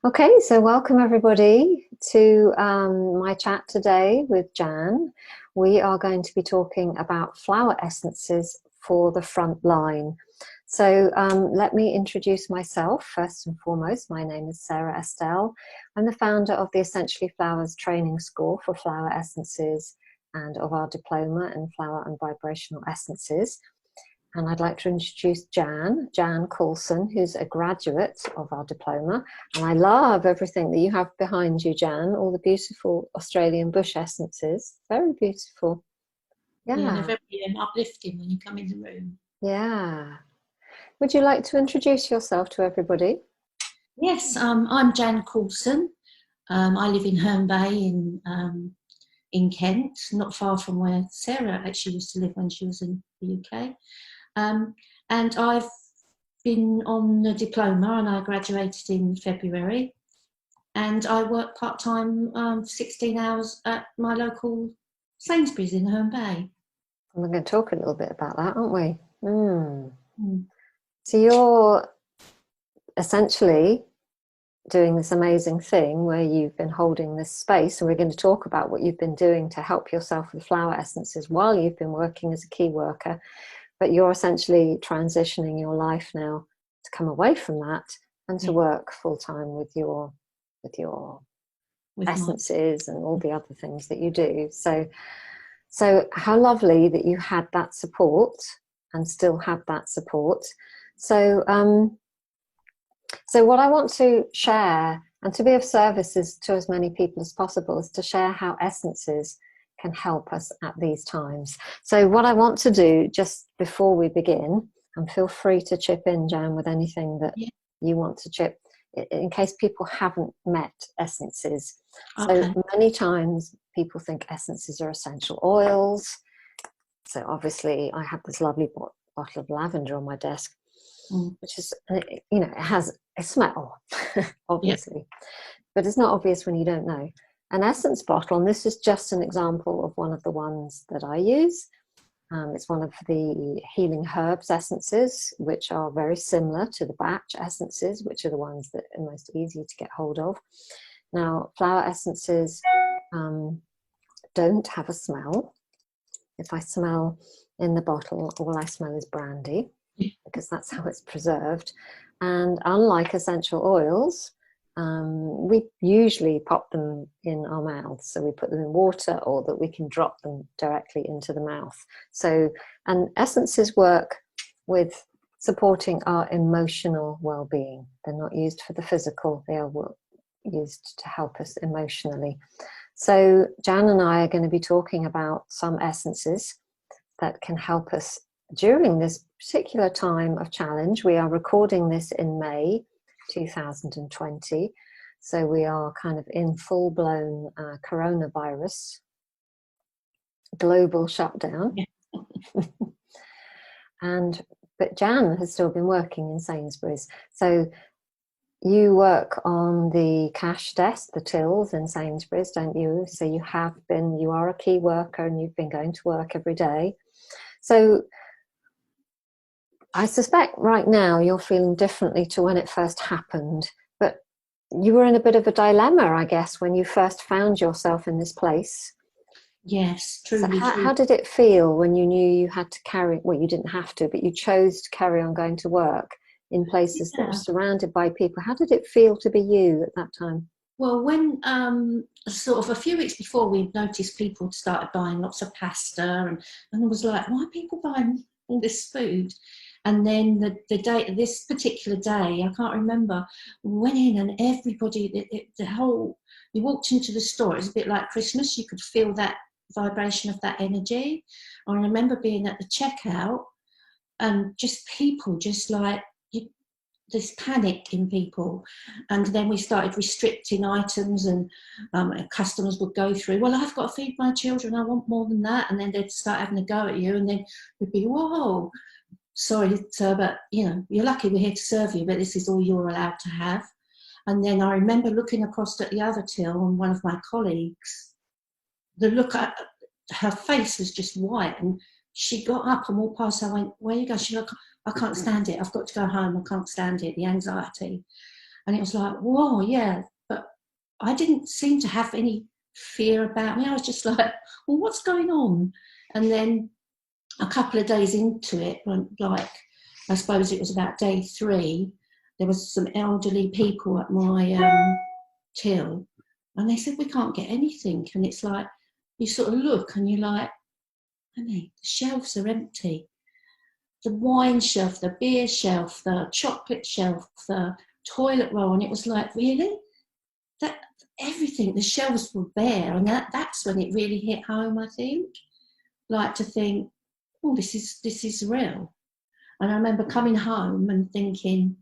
Okay, so welcome everybody to my chat today with Jan. We are going to be talking about flower essences for the front line. So let me introduce myself first and foremost. My name is Sarah Estelle. I'm the founder of the Essentially Flowers training school for flower essences and of our diploma in Flower and Vibrational Essences. And I'd like to introduce Jan Coulson, who's a graduate of our diploma. And I love everything that you have behind you, Jan, all the beautiful Australian bush essences. Very beautiful. Yeah, they're Yeah. very uplifting when you come in the room. Yeah. Would you like to introduce yourself to everybody? Yes, I'm Jan Coulson. I live in Herne Bay in Kent, not far from where Sarah actually used to live when she was in the UK. And I've been on the diploma and I graduated in February. And I work part-time 16 hours at my local Sainsbury's in Herne Bay. And we're going to talk a little bit about that, aren't we? Mm. So you're essentially doing this amazing thing where you've been holding this space, and we're going to talk about what you've been doing to help yourself with flower essences while you've been working as a key worker. But you're essentially transitioning your life now to come away from that and to work full-time with your essences and all the other things that you do. So how lovely that you had that support and still have that support. So what I want to share and to be of service to as many people as possible is to share how essences can help us at these times. So what I want to do just before we begin, and feel free to chip in, Jan, with anything that you want to chip, in case people haven't met essences. Okay. So many times people think essences are essential oils. So obviously I have this lovely bottle of lavender on my desk, which is, you know, it has a smell, obviously, but it's not obvious when you don't know. An essence bottle, and this is just an example of one of the ones that I use. It's one of the healing herbs essences, which are very similar to the batch essences, which are the ones that are most easy to get hold of. Now, flower essences don't have a smell. If I smell in the bottle, all I smell is brandy, because that's how it's preserved. And unlike essential oils, we usually pop them in our mouths. So we put them in water, or that we can drop them directly into the mouth. So, and essences work with supporting our emotional well-being. They're not used for the physical, they are used to help us emotionally. So Jan and I are going to be talking about some essences that can help us during this particular time of challenge. We are recording this in May 2020, so we are kind of in full-blown coronavirus global shutdown. But Jan has still been working in Sainsbury's. So you work on the cash desk, the tills in Sainsbury's, don't you? So you are a key worker and you've been going to work every day. So I suspect right now you're feeling differently to when it first happened, but you were in a bit of a dilemma, I guess, when you first found yourself in this place. Yes, truly. So how did it feel when you knew you had to carry, well, you didn't have to, but you chose to carry on going to work in places that were surrounded by people? How did it feel to be you at that time? Well, when sort of a few weeks before, we noticed people started buying lots of pasta, and it was like, why are people buying all this food? And then this particular day, I can't remember, went in and everybody, you walked into the store, it was a bit like Christmas, you could feel that vibration of that energy. I remember being at the checkout and just people just like, this panic in people, and then we started restricting items, and customers would go through, well, I've got to feed my children, I want more than that, and then they'd start having a go at you, and then we'd be, whoa, sorry sir, but you know, you're lucky we're here to serve you, but this is all you're allowed to have. And then I remember looking across at the other till, and one of my colleagues, the look at her face was just white, and she got up and walked past. I went, where are you going? She went, I can't stand it, I've got to go home, I can't stand it, the anxiety. And it was like, whoa, yeah. But I didn't seem to have any fear about me. I was just like, well, what's going on? And then a couple of days into it, like, I suppose it was about day 3, there was some elderly people at my till, and they said, we can't get anything. And it's like, you sort of look and you're like, I mean, the shelves are empty. The wine shelf, the beer shelf, the chocolate shelf, the toilet roll, and it was like, really? That everything, the shelves were bare, and that's when it really hit home, I think. Like, to think, oh, this is real. And I remember coming home and thinking,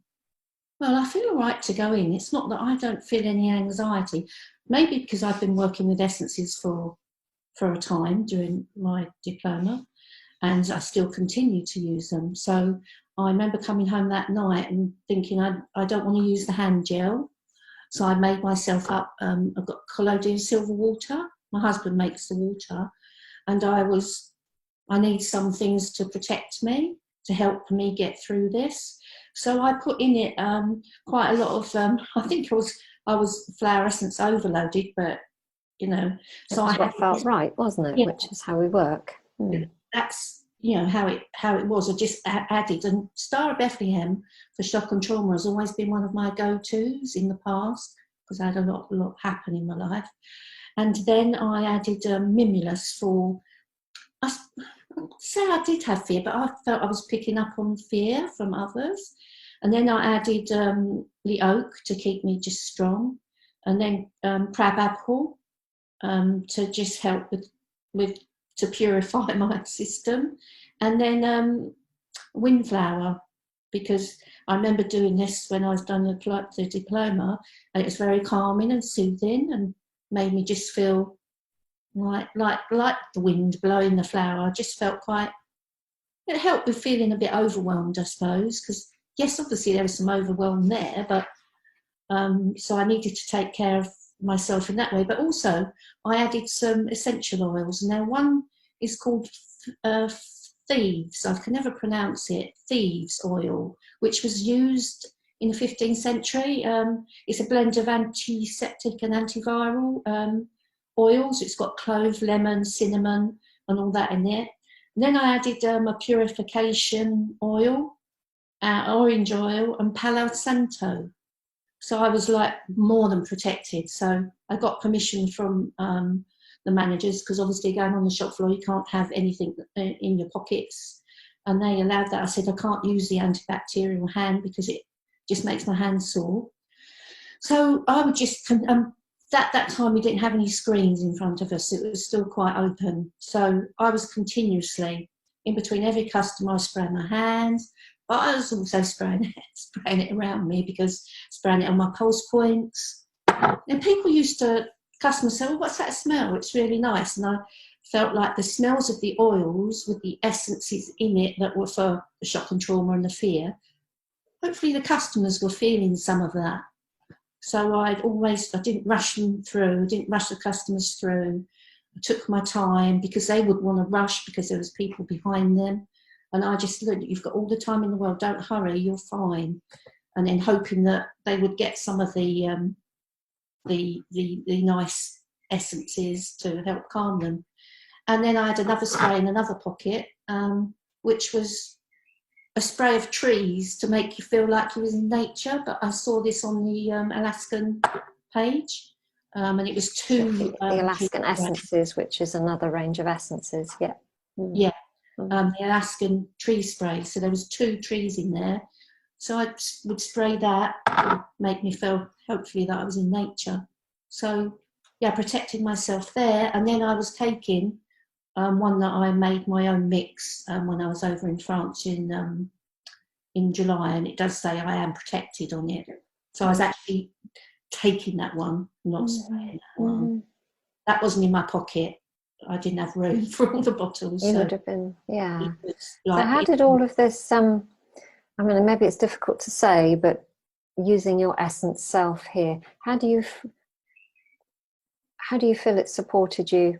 well, I feel all right to go in. It's not that I don't feel any anxiety. Maybe because I've been working with essences for a time during my diploma, and I still continue to use them. So I remember coming home that night and thinking, I don't want to use the hand gel. So I made myself up, I've got collodion silver water. My husband makes the water. And I need some things to protect me, to help me get through this. So I put in it quite a lot of, I think I was flower essence overloaded, but, you know. So I felt right, wasn't it? Yeah, which is how we work. That's, you know, how it was. I just added, and Star of Bethlehem for shock and trauma has always been one of my go-tos in the past, because I had a lot happen in my life. And then I added Mimulus for, I say I did have fear, but I felt I was picking up on fear from others. And then I added the oak to keep me just strong, and then crab apple to just help with to purify my system, and then Windflower, because I remember doing this when I was done the diploma, and it was very calming and soothing and made me just feel like the wind blowing the flower. I just felt it helped with feeling a bit overwhelmed, I suppose, because yes, obviously there was some overwhelm there, but so I needed to take care of myself in that way. But also I added some essential oils. Now one is called Thieves, I can never pronounce it, Thieves oil, which was used in the 15th century. It's a blend of antiseptic and antiviral oils. It's got clove, lemon, cinnamon and all that in it. And then I added a purification oil, orange oil and Palo Santo. So I was like more than protected. So I got permission from the managers, because obviously going on the shop floor you can't have anything in your pockets, and they allowed that. I said I can't use the antibacterial hand because it just makes my hands sore. So I would just that time we didn't have any screens in front of us, it was still quite open, so I was continuously in between every customer, I was spraying my hands, but I was also spraying it around me, because spraying it on my pulse points. And people used to, customers say, well, what's that smell? It's really nice. And I felt like the smells of the oils with the essences in it that were for the shock and trauma and the fear, hopefully the customers were feeling some of that. So I didn't rush them through, didn't rush the customers through. I took my time, because they would want to rush because there was people behind them. And I just looked, you've got all the time in the world, don't hurry, you're fine. And then hoping that they would get some of the nice essences to help calm them. And then I had another spray in another pocket, which was a spray of trees to make you feel like you was in nature. But I saw this on the Alaskan page, and it was two the Alaskan essences, which is another range of essences. Yeah. Yeah. The Alaskan tree spray. So there was 2 trees in there. So I would spray that, make me feel hopefully that I was in nature. So yeah, protecting myself there. And then I was taking one that I made my own mix when I was over in France in July, and it does say I am protected on it. So I was actually taking that one, not spraying that one. That wasn't in my pocket. I didn't have room for all the bottles. It would have been, yeah. So how did all of this, I mean, maybe it's difficult to say, but using your essence self here, how do you feel it supported you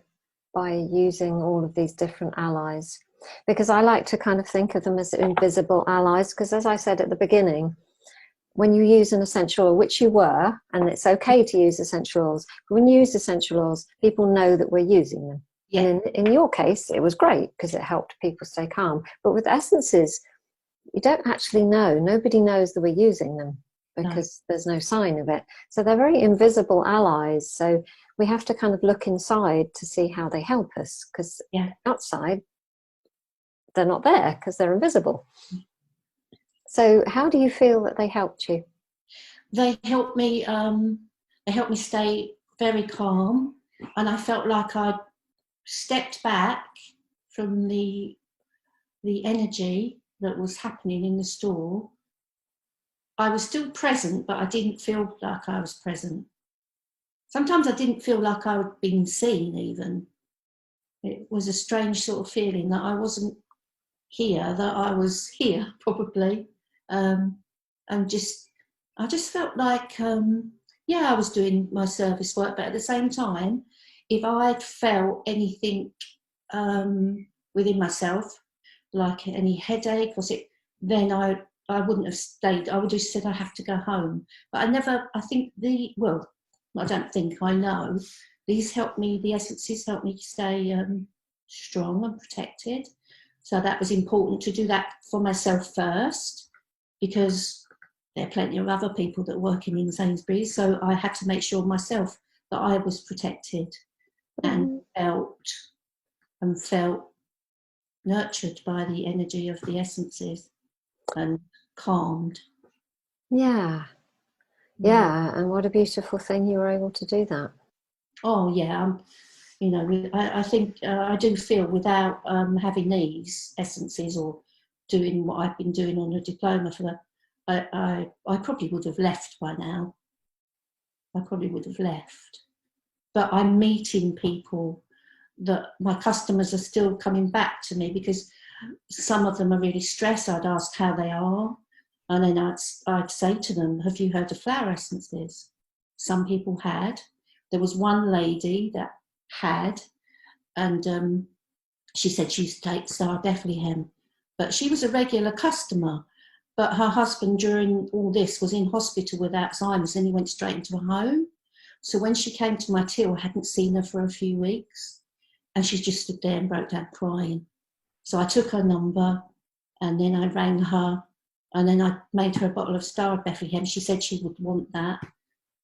by using all of these different allies? Because I like to kind of think of them as invisible allies, because as I said at the beginning, when you use an essential oil, which you were, and it's okay to use essential oils, but when you use essential oils, people know that we're using them. Yeah. And in your case, it was great because it helped people stay calm. But with essences, you don't actually know. Nobody knows that we're using them because there's no sign of it. So they're very invisible allies. So we have to kind of look inside to see how they help us, because outside, they're not there because they're invisible. So how do you feel that they helped you? They helped me. They helped me stay very calm, and I felt like I'd stepped back from the energy that was happening in the store. I was still present, but I didn't feel like I was present. Sometimes I didn't feel like I had been seen even. It was a strange sort of feeling that I wasn't here, that I was here probably. And I just felt like, I was doing my service work, but at the same time, if I'd felt anything within myself, like any headache or sick, then I wouldn't have stayed. I would have said I have to go home. But I know these helped me, the essences helped me stay strong and protected. So that was important to do that for myself first, because there are plenty of other people that are working in Sainsbury's. So I had to make sure myself that I was protected and felt nurtured by the energy of the essences and calmed. Yeah. And what a beautiful thing you were able to do that. Oh yeah, I think I do feel without having these essences or doing what I've been doing on the diploma I probably would have left by now. I probably would have left. But I'm meeting people that my customers are still coming back to me, because some of them are really stressed. I'd ask how they are, and then I'd say to them, have you heard of flower essences? Some people had. There was one lady that had, and she said she used to take Star Bethlehem, but she was a regular customer. But her husband, during all this, was in hospital with Alzheimer's, and he went straight into a home. So when she came to my till, I hadn't seen her for a few weeks, and she just stood there and broke down crying. So I took her number, and then I rang her, and then I made her a bottle of Star of Bethlehem. She said she would want that,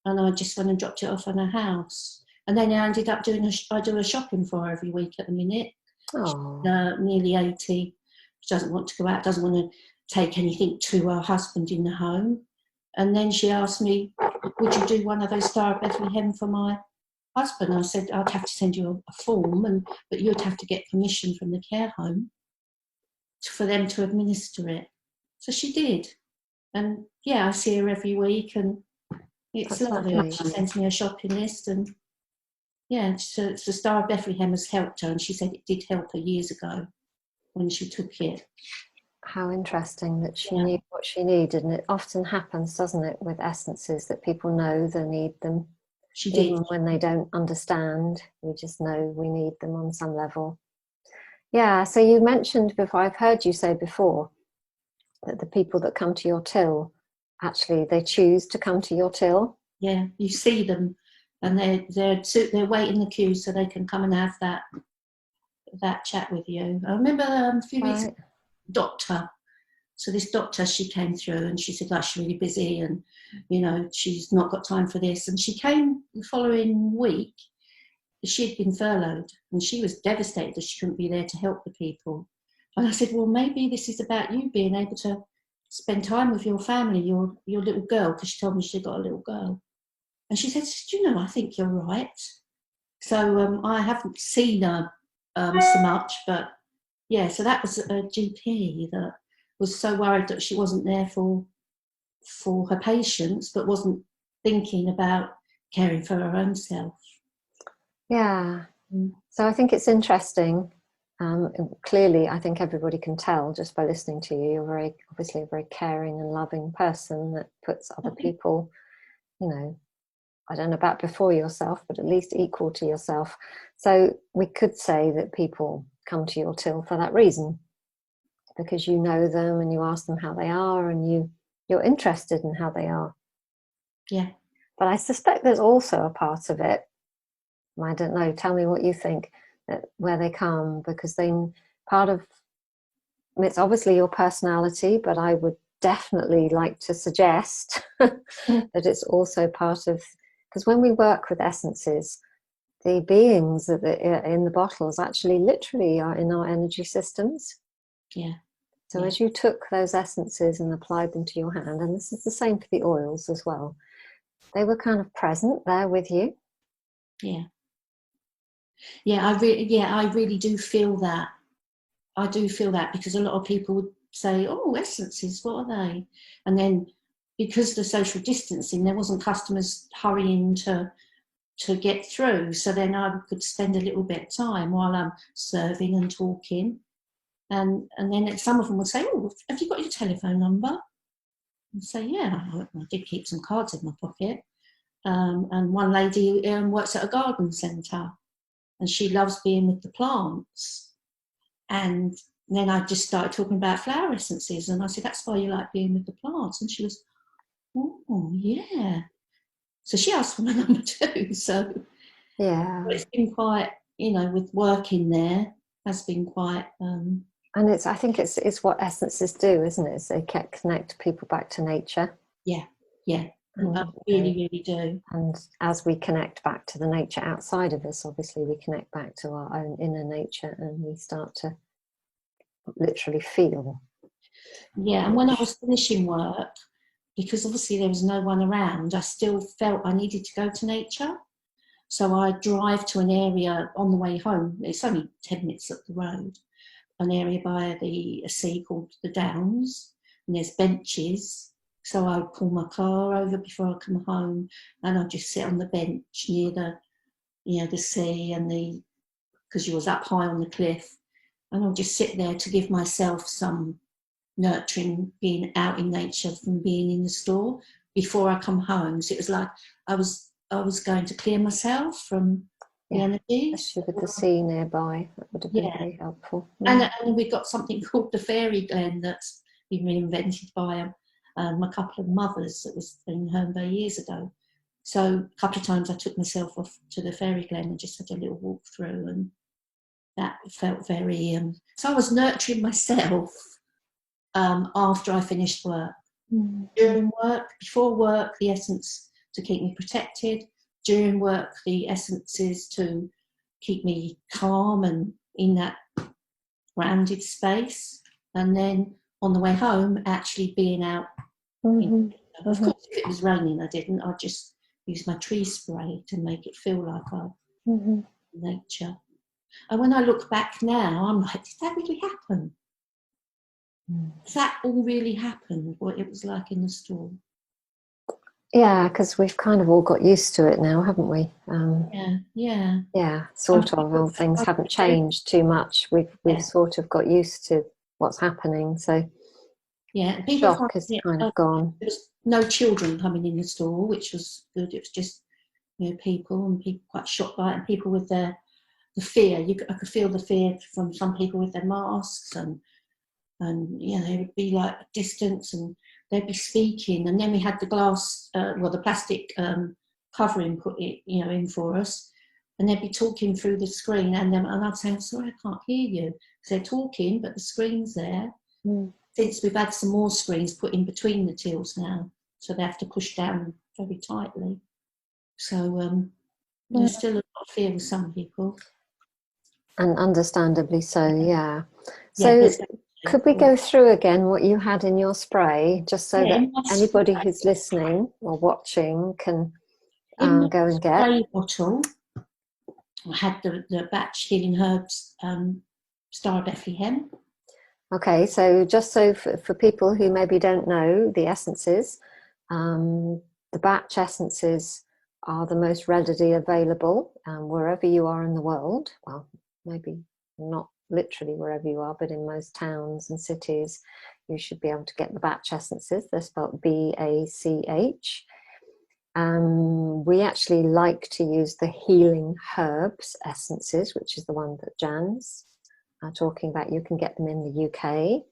and I just went and dropped it off in her house. And then I ended up I do a shopping for her every week at the minute. She's nearly 80. She doesn't want to go out, doesn't want to take anything to her husband in the home. And then she asked me, would you do one of those Star of Bethlehem for my husband? I said, I'd have to send you a form, but you'd have to get permission from the care home for them to administer it. So she did. And I see her every week, and it's lovely. She sends me a shopping list, and so the Star of Bethlehem has helped her, and she said it did help her years ago when she took it. How interesting that she knew what she needed. And it often happens, doesn't it, with essences, that people know they need them. She did. Even when they don't understand, we just know we need them on some level. Yeah, so you mentioned before, I've heard you say before, that the people that come to your till, actually, they choose to come to your till. Yeah, you see them, and they're waiting the queue so they can come and have that chat with you. I remember a few weeks ago, doctor. So this doctor, she came through, and she said, like, she's really busy, and she's not got time for this. And she came the following week. She'd been furloughed, and she was devastated that she couldn't be there to help the people. And I said, well, maybe this is about you being able to spend time with your family, your little girl, because she told me she'd got a little girl. And she said, I think you're right. So I haven't seen her so much, but so that was a GP that was so worried that she wasn't there for her patients, but wasn't thinking about caring for her own self. Yeah. So I think it's interesting. Clearly, I think everybody can tell just by listening to you, you're obviously a very caring and loving person that puts other people, I don't know about before yourself, but at least equal to yourself. So we could say that people come to your till for that reason, because you know them and you ask them how they are, and you you're interested in how they are. Yeah. But I suspect there's also a part of it, I don't know, tell me what you think, that where they come, because then part of it's obviously your personality, but I would definitely like to suggest that it's also part of, because when we work with essences, the beings that are in the bottles actually literally are in our energy systems. Yeah. So as you took those essences and applied them to your hand, and this is the same for the oils as well, they were kind of present there with you. Yeah. Yeah, I really do feel that. I do feel that, because a lot of people would say, "Oh, essences, what are they?" And then because of the social distancing, there wasn't customers hurrying to get through. So then I could spend a little bit of time while I'm serving and talking. And then some of them would say, "Oh, have you got your telephone number?" And say, "Yeah, I did keep some cards in my pocket." And one lady works at a garden centre, and she loves being with the plants. And then I just started talking about flower essences, and I said, "That's why you like being with the plants." And she was, "Oh, yeah." So she asked for my number too. So Yeah. it's been quite, with working there, has been quite. And I think it's what essences do, isn't it? They connect people back to nature. Yeah, yeah. And, I really, really do. And as we connect back to the nature outside of us, obviously we connect back to our own inner nature, and we start to literally feel. Yeah, and when I was finishing work, because obviously there was no one around, I still felt I needed to go to nature. So I drive to an area on the way home. It's only 10 minutes up the road, an area by a sea called the Downs, and there's benches. So I would pull my car over before I come home, and I'd just sit on the bench near the sea, and because you was up high on the cliff, and I'll just sit there to give myself some nurturing, being out in nature from being in the store before I come home. So it was like I was going to clear myself from the energies. Especially with the sea nearby, that would have been very helpful. And we've got something called the Fairy Glen that's been reinvented by a couple of mothers that was in Herne Bay years ago. So a couple of times I took myself off to the Fairy Glen and just had a little walk through, and that felt very. So I was nurturing myself after I finished work. During work, before work, the essence to keep me protected. During work, the essences to keep me calm and in that grounded space. And then on the way home, actually being out. Of course, if it was raining, I didn't. I just used my tree spray to make it feel like nature. And when I look back now, I'm like, did that really happen? Does that all really happen, what it was like in the store? Yeah, because we've kind of all got used to it now, haven't we? Yeah, sort of. Well, things haven't changed too much. We've sort of got used to what's happening. So the shock is kind of gone. There was no children coming in the store, which was good. It was just people quite shocked by it, and people with the fear. I could feel the fear from some people with their masks, and they would be like a distance, and they'd be speaking, and then we had the glass, the plastic covering put in for us, and they'd be talking through the screen, and I'd say, "I'm sorry, I can't hear you," because they're talking, but the screen's there. Since we've had some more screens put in between the tills now, so they have to push down very tightly. So there's still a lot of fear with some people. And understandably so, yeah. So could we go through again what you had in your spray, just so that anybody who's listening or watching can go and get? In the spray bottle, I had the batch Healing Herbs Star of Bethlehem. Okay, so just so for people who maybe don't know the essences, the batch essences are the most readily available wherever you are in the world. Well, maybe not literally wherever you are, but in most towns and cities, you should be able to get the batch essences. They're spelled BACH. We actually like to use the Healing Herbs essences, which is the one that Jan's talking about. You can get them in the UK.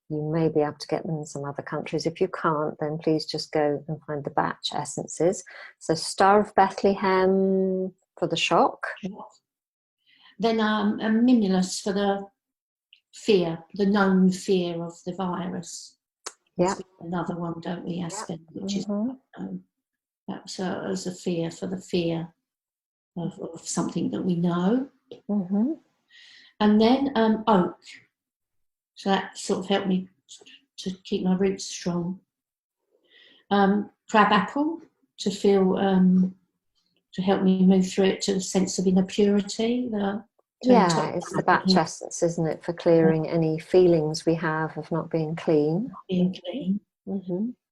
You may be able to get them in some other countries. If you can't, then please just go and find the batch essences. So Star of Bethlehem for the shock. Then a mimulus for the fear, the known fear of the virus. Yeah. Another one, don't we, Aspen, which is that's as a fear for the fear of something that we know. And then oak. So that sort of helped me to keep my roots strong. Crabapple to feel, to help me move through it to a sense of inner purity. It's the batch essence, isn't it, for clearing any feelings we have of not being clean.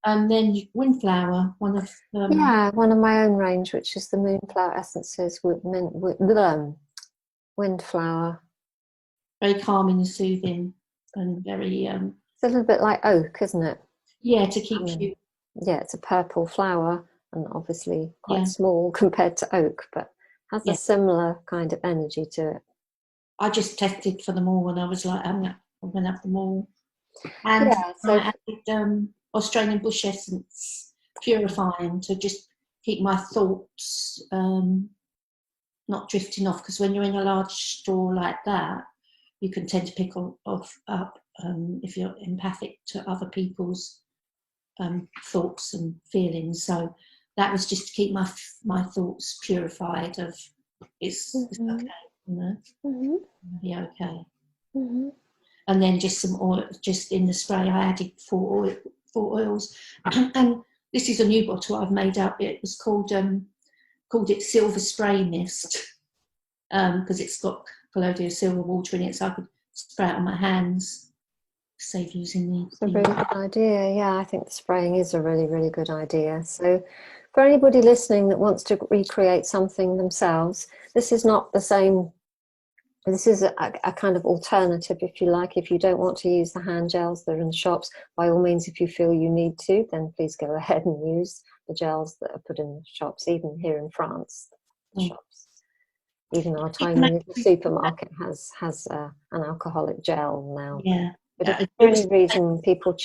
And then Windflower, one of one of my own range, which is the Moonflower Essences with Windflower. Very calming and soothing, and very. It's a little bit like oak, isn't it? Yeah, to keep you. Yeah, it's a purple flower, and obviously quite small compared to oak, but has a similar kind of energy to it. I just tested for them all, and I was like, I'm going to have them all. And I added Australian bush essence, purifying, to just keep my thoughts not drifting off. Because when you're in a large store like that, you can tend to pick up if you're empathic to other people's thoughts and feelings. So that was just to keep my thoughts purified. Of it's okay, you know, be okay. And then just some oil, just in the spray, I added four oils. And this is a new bottle I've made up. It was called it Silver Spray Mist, because it's got colloidal silver water in it, so I could spray it on my hands, save using the... It's a really good idea. Yeah, I think the spraying is a really, really good idea. So for anybody listening that wants to recreate something themselves, this is not the same. This is a kind of alternative, if you like. If you don't want to use the hand gels that are in the shops, by all means, if you feel you need to, then please go ahead and use the gels that are put in the shops, even here in France, the shops. Even our tiny little supermarket has an alcoholic gel now. Yeah. But if for any reason people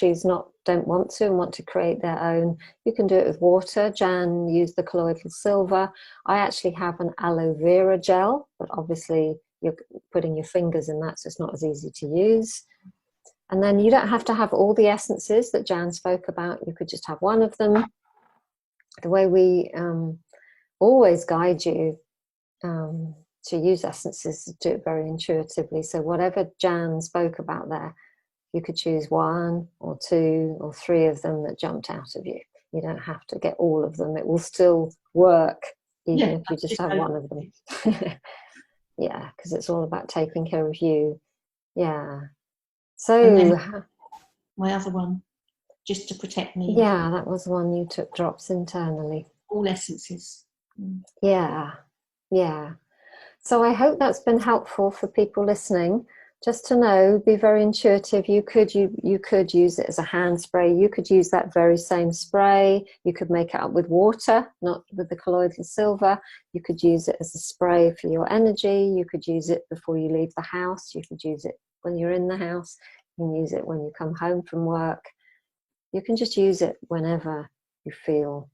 don't want to and want to create their own, you can do it with water. Jan used the colloidal silver. I actually have an aloe vera gel, but obviously you're putting your fingers in that, so it's not as easy to use. And then you don't have to have all the essences that Jan spoke about. You could just have one of them. The way we always guide you to use essences, to do it very intuitively. So whatever Jan spoke about there, you could choose one or two or three of them that jumped out of you. You don't have to get all of them. It will still work even if you just have one of them. Yeah, because it's all about taking care of you. Yeah. So my other one, just to protect me. Yeah, that was one you took drops internally. All essences. Yeah. So I hope that's been helpful for people listening. Just to know, be very intuitive. You could use it as a hand spray. You could use that very same spray. You could make it up with water, not with the colloidal silver. You could use it as a spray for your energy. You could use it before you leave the house. You could use it when you're in the house. You can use it when you come home from work. You can just use it whenever you feel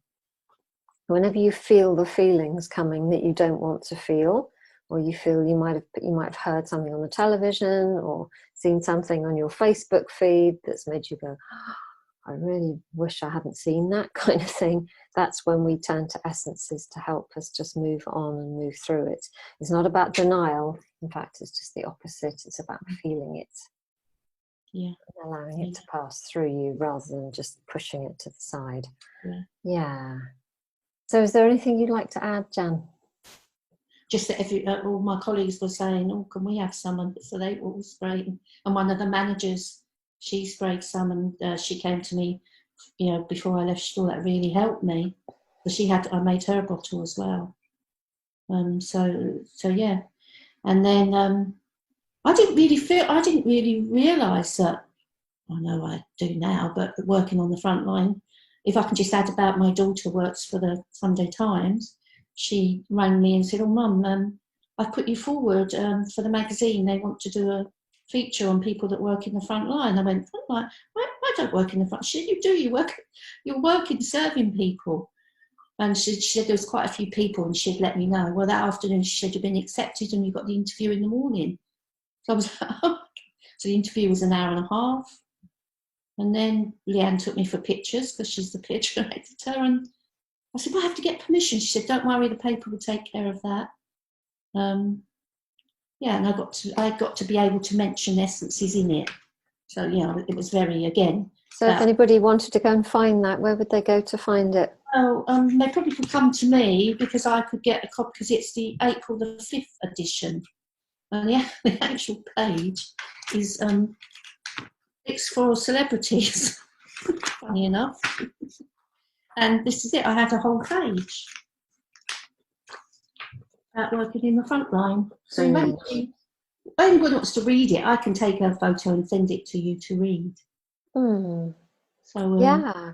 the feelings coming that you don't want to feel, or you feel you might have heard something on the television or seen something on your Facebook feed that's made you go, oh, I really wish I hadn't seen that, kind of thing. That's when we turn to essences to help us just move on and move through it. It's not about denial. In fact, it's just the opposite. It's about feeling it. Yeah. And allowing it to pass through you rather than just pushing it to the side. Yeah. So is there anything you'd like to add, Jan? Just that all my colleagues were saying, oh, can we have some? So they all sprayed. And one of the managers, she sprayed some, and she came to me, before I left school. That really helped me. But I made her a bottle as well. So yeah. And then I didn't really realise that. I know I do now, but working on the front line, if I can just add about my daughter works for the Sunday Times, she rang me and said, oh, Mum, I put you forward for the magazine. They want to do a feature on people that work in the front line. I went, front line? I don't work in the front. She said, you do. You're working serving people. And she said there was quite a few people, and she'd let me know. Well, that afternoon she said, you've been accepted and you got the interview in the morning. So I was like, oh. So the interview was an hour and a half. And then Leanne took me for pictures because she's the picture editor. And I said, well, I have to get permission. She said, don't worry, the paper will take care of that. Yeah, and I got to be able to mention essences in it. So, yeah, it was very, again. So if anybody wanted to go and find that, where would they go to find it? Oh, they probably could come to me because I could get a copy, because it's the April the 5th edition. And the actual page is it's for celebrities, funny enough. And this is it. I had a whole page about working in the front line. So if anybody wants to read it, I can take a photo and send it to you to read. So yeah.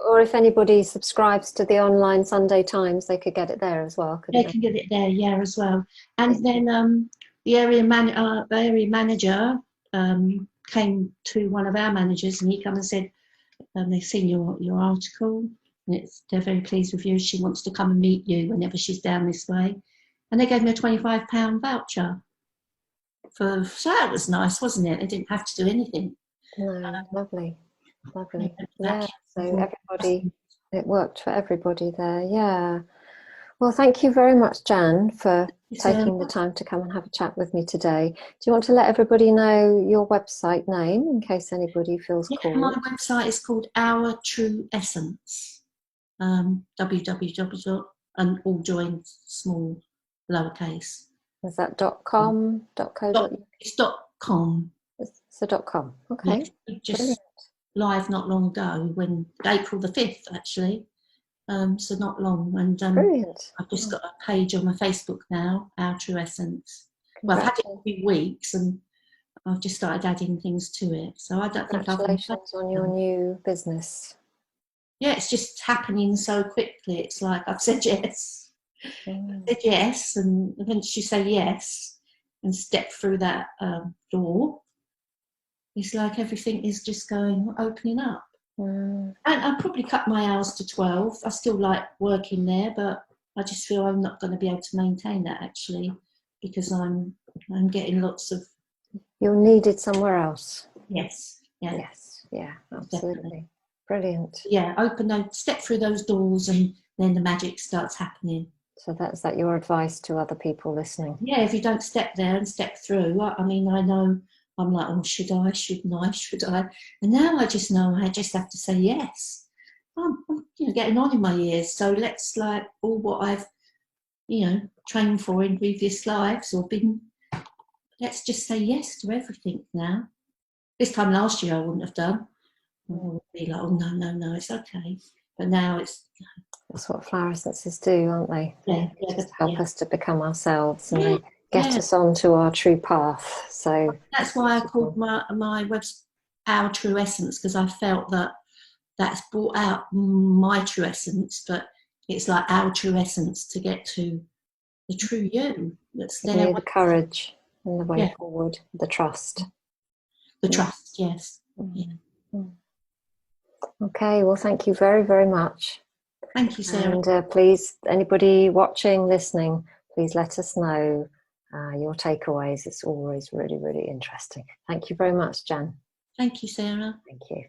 Or if anybody subscribes to the online Sunday Times, they could get it there as well. They can get it there, yeah, as well. And then the area manager came to one of our managers, and he came and said, they've seen your article, and they're very pleased with you. She wants to come and meet you whenever she's down this way. And they gave me a £25 voucher. So that was nice, wasn't it? They didn't have to do anything. No, lovely. Yeah, so everybody, it worked for everybody there. Yeah. Well, thank you very much, Jan, for taking the time to come and have a chat with me today. Do you want to let everybody know your website name in case anybody feels called? My website is called Our True Essence. www. And all joined, small, lowercase. Is that .com, .co.uk? It's .com. It's a .com. Okay. Yeah, just live not long ago, when April the 5th actually. So not long, and brilliant. I've just got a page on my Facebook now, Our True Essence. Well, I've had it for a few weeks, and I've just started adding things to it. So I don't think congratulations on your new business. Yeah, it's just happening so quickly. It's like I've said yes. I said yes, and once you say yes and step through that door, it's like everything is just opening up. And I'll probably cut my hours to 12. I still like working there, but I just feel I'm not going to be able to maintain that actually, because I'm getting lots of. You're needed somewhere else. Yes. Yeah. Yes. Yeah. Absolutely. Definitely. Brilliant. Yeah. Step through those doors, and then the magic starts happening. So that's your advice to other people listening? Yeah. If you don't step there and step through, I mean, I know. I'm like, oh, should I? Shouldn't I? Should I? And now I just know I just have to say yes. I'm getting on in my years, so let's all what I've, trained for in previous lives or been. Let's just say yes to everything now. This time last year I wouldn't have done. I would be like, oh no, it's okay. But now it's. That's what flower essences do, aren't they? They just help us to become ourselves, and they get us onto our true path. So that's why I called my website Our True Essence, because I felt that's brought out my true essence, but it's like our true essence to get to the true you that's there. The courage and the way forward, the trust. The trust, yes. Okay, well, thank you very, very much. Thank you, Sarah. And please, anybody watching, listening, please let us know your takeaways. It's always really, really interesting. Thank you very much, Jan. Thank you, Sarah. Thank you.